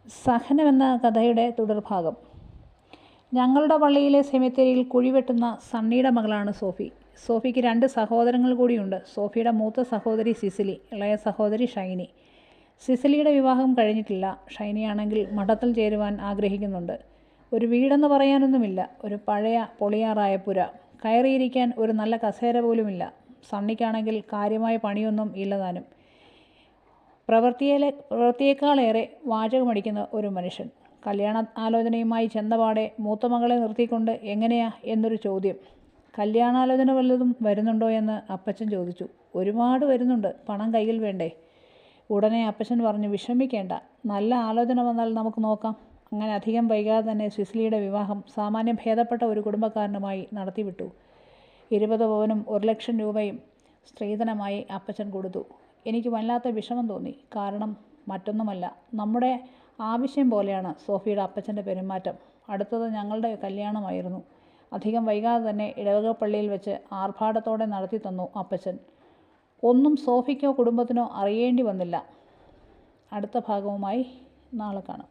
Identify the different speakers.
Speaker 1: സഹനമെന്ന കഥയുടെ തുടർഭാഗം. ഞങ്ങളുടെ പള്ളിയിലെ സെമിത്തേരിയിൽ കുഴിവെട്ടുന്ന സണ്ണിയുടെ മകളാണ് സോഫി. സോഫിക്ക് 2 സഹോദരങ്ങൾ കൂടിയുണ്ട്. സോഫിയുടെ മൂത്ത സഹോദരി സിസിലി, ഇളയ സഹോദരി ഷൈനി. സിസിലിയുടെ വിവാഹം കഴിഞ്ഞിട്ടില്ല. ഷൈനിയാണെങ്കിൽ മഠത്തിൽ ചേരുവാൻ ആഗ്രഹിക്കുന്നുണ്ട്. ഒരു വീടെന്ന് പറയാനൊന്നുമില്ല. ഒരു പഴയ പൊളിയാറായ പുര. കയറിയിരിക്കാൻ ഒരു നല്ല കസേര പോലുമില്ല. സണ്ണിക്കാണെങ്കിൽ കാര്യമായ പണിയൊന്നും ഇല്ലതാനും. പ്രവൃത്തിയേക്കാളേറെ വാചകമടിക്കുന്ന ഒരു മനുഷ്യൻ. കല്യാണ ആലോചനയുമായി ചെന്നപാടെ മൂത്ത മകളെ നിർത്തിക്കൊണ്ട് എങ്ങനെയാ എന്നൊരു ചോദ്യം. കല്യാണാലോചന വല്ലതും വരുന്നുണ്ടോ എന്ന് അപ്പച്ചൻ ചോദിച്ചു. ഒരുപാട് വരുന്നുണ്ട്, പണം കയ്യിൽ വേണ്ടേ? ഉടനെ അപ്പച്ചൻ പറഞ്ഞു, വിഷമിക്കേണ്ട, നല്ല ആലോചന വന്നാൽ നമുക്ക് നോക്കാം. അങ്ങനെ അധികം വൈകാതെ തന്നെ സിസിലിയുടെ വിവാഹം സാമാന്യം ഭേദപ്പെട്ട ഒരു കുടുംബക്കാരനുമായി നടത്തിവിട്ടു. 20 പവനും 1 ലക്ഷം രൂപയും സ്ത്രീധനമായി അപ്പച്ചൻ കൊടുത്തു. എനിക്ക് വല്ലാത്ത വിഷമം തോന്നി. കാരണം മറ്റൊന്നുമല്ല, നമ്മുടെ ആവശ്യം പോലെയാണ് സോഫിയുടെ അപ്പച്ചൻ്റെ പെരുമാറ്റം. അടുത്തത് ഞങ്ങളുടെ കല്യാണമായിരുന്നു. അധികം വൈകാതെ തന്നെ ഇടവക പള്ളിയിൽ വെച്ച് ആർഭാടത്തോടെ നടത്തി തന്നു അപ്പച്ചൻ. ഒന്നും സോഫിക്കോ കുടുംബത്തിനോ അറിയേണ്ടി വന്നില്ല. അടുത്ത ഭാഗവുമായി നാളെ കാണാം.